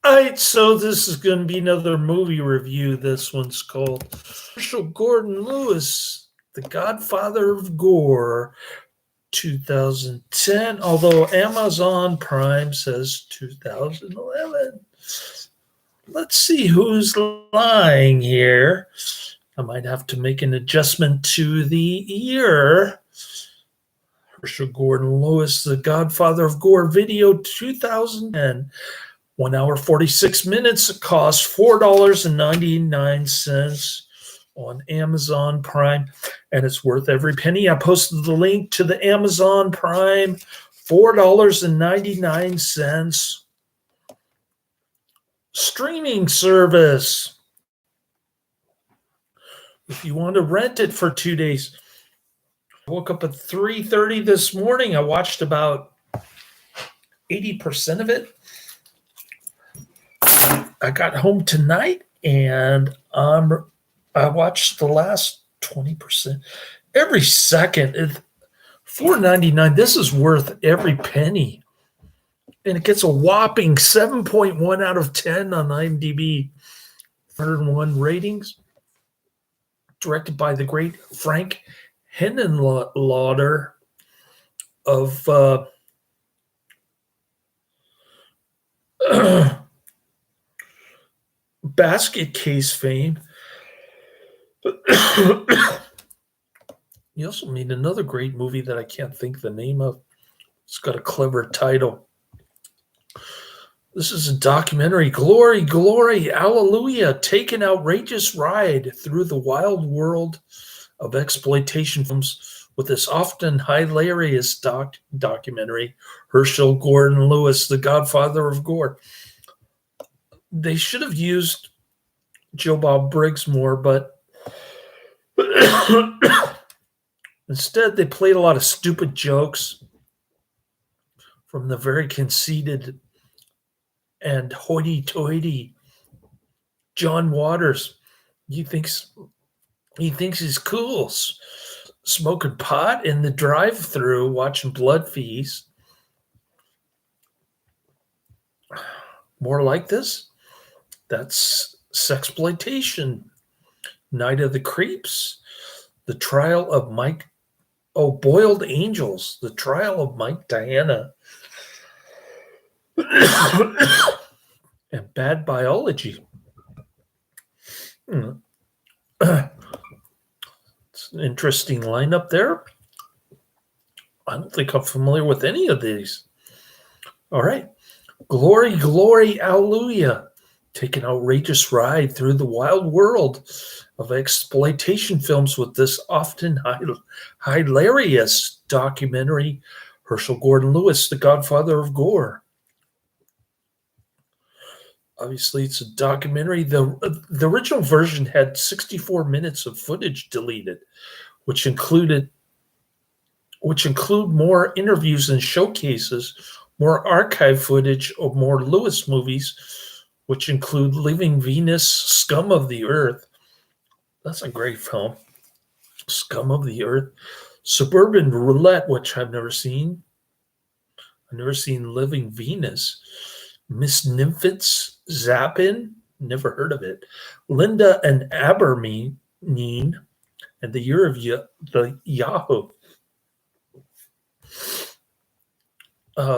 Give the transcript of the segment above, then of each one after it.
right, so this is going to be another movie review. This one's called Herschell Gordon Lewis, The Godfather of Gore, 2010, although Amazon Prime says 2011. Let's see who's lying here. I might have to make an adjustment to the year. Herschell Gordon Lewis, The Godfather of Gore, video 2010. 1 hour, 46 minutes. It costs $4.99 on Amazon Prime, and it's worth every penny. I posted the link to the Amazon Prime, $4.99 streaming service. If you want to rent it for 2 days. I woke up at 3:30 this morning. I watched about 80% of it. I got home tonight and I watched the last 20%. Every second, $4.99. This is worth every penny. And it gets a whopping 7.1 out of 10 on IMDb. 101 ratings. Directed by the great Frank Henenlotter of basket case fame. You also made another great movie that I can't think the name of. It's got a clever title. This is a documentary. Glory, glory, hallelujah. Take an outrageous ride through the wild world of exploitation films with this often hilarious documentary, Herschell Gordon Lewis, The Godfather of Gore. They should have used Joe Bob Briggs more, but instead they played a lot of stupid jokes from the very conceited and hoity-toity John Waters. He thinks he's cool, smoking pot in the drive-thru, watching Blood Feast. More like this. That's sexploitation. Night of the Creeps. The Trial of Mike. Oh, Boiled Angels. The Trial of Mike Diana. And Bad Biology. It's an interesting lineup there. I don't think I'm familiar with any of these. All right. Glory, glory, hallelujah. Take an outrageous ride through the wild world of exploitation films with this often hilarious documentary, Herschell Gordon Lewis, The Godfather of Gore. Obviously, it's a documentary. The original version had 64 minutes of footage deleted, which include more interviews and showcases, more archive footage of more Lewis movies, which include Living Venus, Scum of the Earth. That's a great film. Scum of the Earth. Suburban Roulette, which I've never seen. I've never seen Living Venus. Miss Nymphets, Zappin, never heard of it. Linda and Abermeen, and the Year of the Yahoo.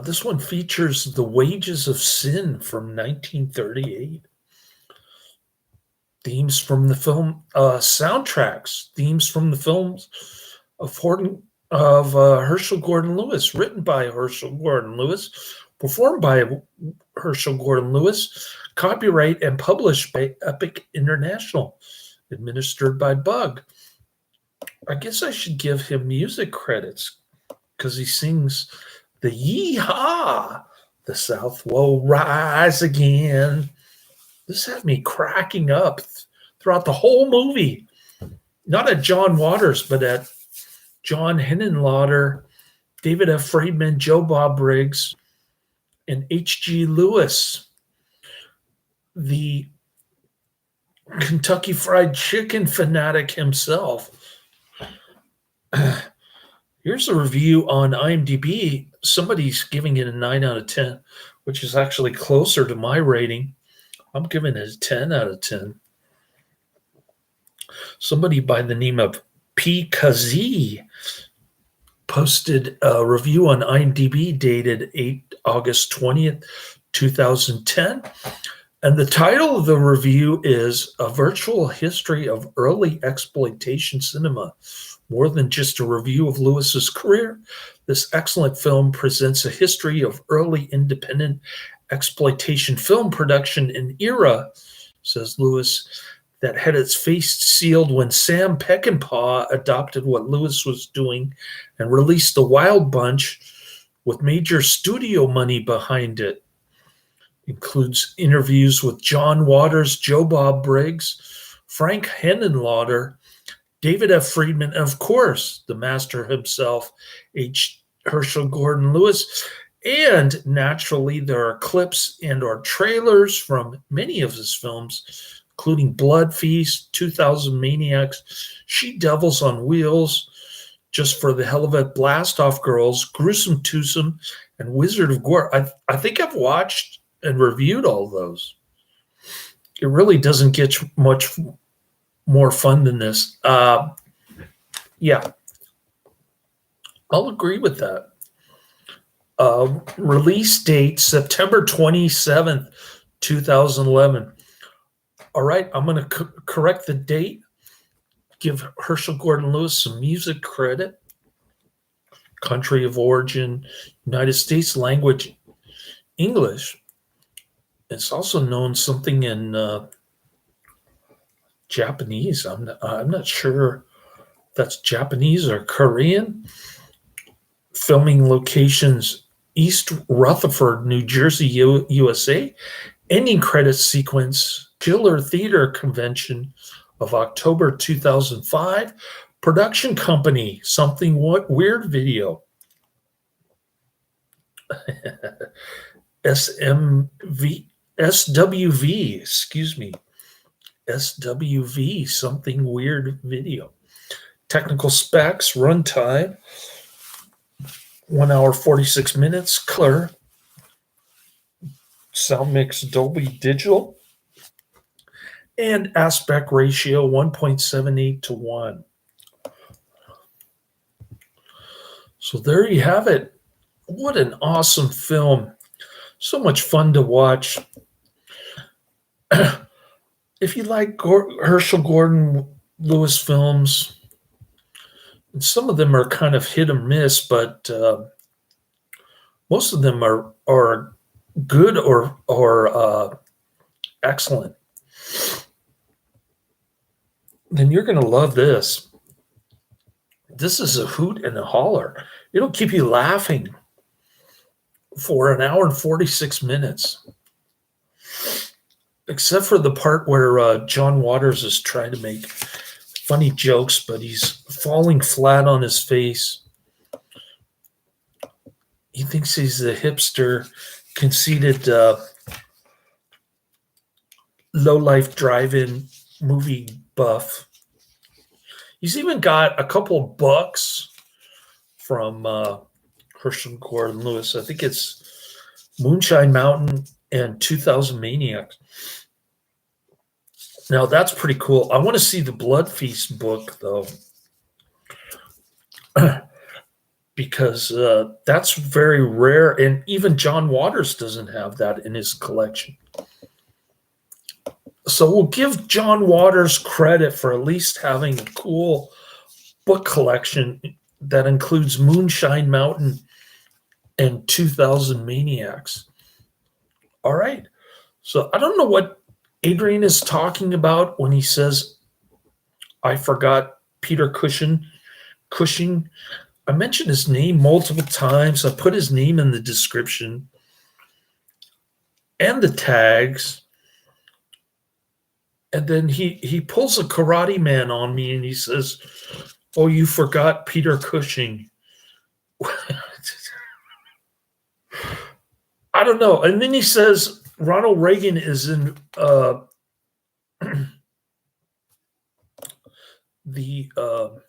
This one features The Wages of Sin from 1938. Themes from the film, soundtracks, themes from the films of Herschell Gordon Lewis, written by Herschell Gordon Lewis, performed by Herschell Gordon Lewis, copyright and published by Epic International, administered by Bug. I guess I should give him music credits because he sings the Yee-Haw, the South will rise again. This had me cracking up throughout the whole movie. Not at John Waters, but at John Henenlotter, David F. Friedman, Joe Bob Briggs, and H.G. Lewis, the Kentucky Fried Chicken fanatic himself. Here's a review on IMDb. Somebody's giving it a 9 out of 10. which is actually closer to my rating. I'm giving it a 10 out of 10. Somebody by the name of PKZ posted a review on IMDb dated August 20th, 2010. And the title of the review is A Virtual History of Early Exploitation Cinema. More than just a review of Lewis's career, this excellent film presents a history of early independent exploitation film production, an era, says Lewis, that had its face sealed when Sam Peckinpah adopted what Lewis was doing and released The Wild Bunch with major studio money behind it. Includes interviews with John Waters, Joe Bob Briggs, Frank Henenlotter, David F. Friedman, and of course, the master himself, Herschell Gordon Lewis. And naturally, there are clips and or trailers from many of his films, including Blood Feast, 2000 Maniacs, She Devils on Wheels, Just for the Hell of It, Blast Off Girls, Gruesome Twosome, and Wizard of Gore. I think I've watched and reviewed all those. It really doesn't get much more fun than this. Yeah, I'll agree with that. Release date, September 27th, 2011. All right, I'm going to correct the date, give Herschell Gordon Lewis some music credit. Country of origin, United States, language, English. It's also known something in Japanese. I'm not sure if that's Japanese or Korean. Filming locations, East Rutherford, New Jersey, USA. Ending credits sequence, Schiller Theater Convention of October 2005. Production company, Something Weird Video. SWV, excuse me. SWV, Something Weird Video. Technical specs, runtime, 1 hour, 46 minutes. Color, sound mix, Dolby Digital. And aspect ratio, 1.78 to 1. So there you have it. What an awesome film. So much fun to watch. If you like Herschell Gordon Lewis films, and some of them are kind of hit or miss, but most of them are good or excellent, then you're going to love this. This is a hoot and a holler. It'll keep you laughing for 1 hour and 46 minutes. Except for the part where John Waters is trying to make funny jokes, but he's falling flat on his face. He thinks he's the hipster, conceited, low-life drive-in movie buff. He's even got a couple of bucks from Herschell Gordon Lewis. I think it's Moonshine Mountain and 2000 Maniacs. Now, that's pretty cool. I want to see the Blood Feast book, though, because that's very rare, and even John Waters doesn't have that in his collection. So we'll give John Waters credit for at least having a cool book collection that includes Moonshine Mountain and 2000 Maniacs. All right. So I don't know what Adrian is talking about when he says, I forgot Peter Cushing. I mentioned his name multiple times. I put his name in the description and the tags. And then he pulls a Karate Man on me and he says, oh, you forgot Peter Cushing. I don't know. And then he says Ronald Reagan is in the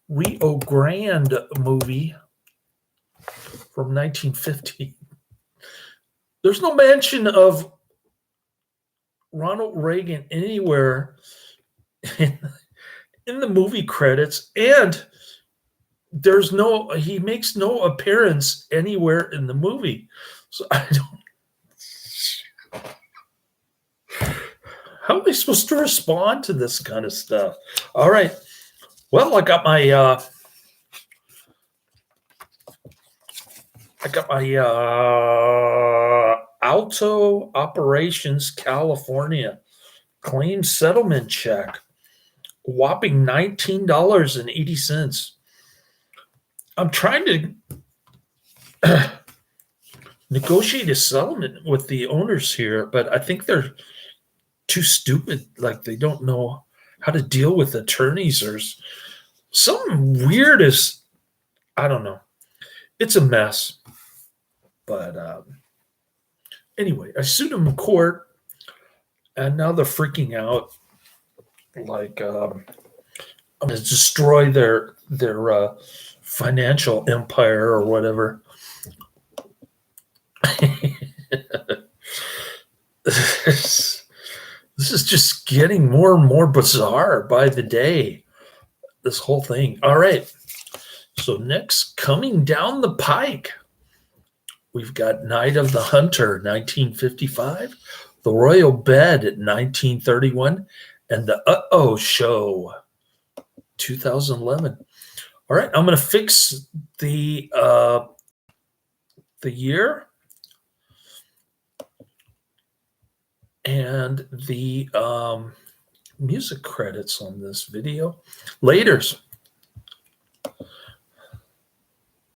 Rio Grande movie from 1950. There's no mention of Ronald Reagan anywhere in, in the movie credits, and he makes no appearance anywhere in the movie. So I don't. How am I supposed to respond to this kind of stuff? All right. Well, I got my Alto Operations California claim settlement check, whopping $19.80. I'm trying to negotiate a settlement with the owners here, but I think they're too stupid. Like, they don't know how to deal with attorneys or something weird. I don't know. It's a mess. But anyway, I sued them in court, and now they're freaking out. Like, I'm going to destroy their financial empire or whatever. This is just getting more and more bizarre by the day, this whole thing. All right. So next, coming down the pike, we've got Night of the Hunter, 1955, The Royal Bed, 1931, and The Uh-Oh Show, 2011. All right, I'm going to fix the year and the music credits on this video. Laters.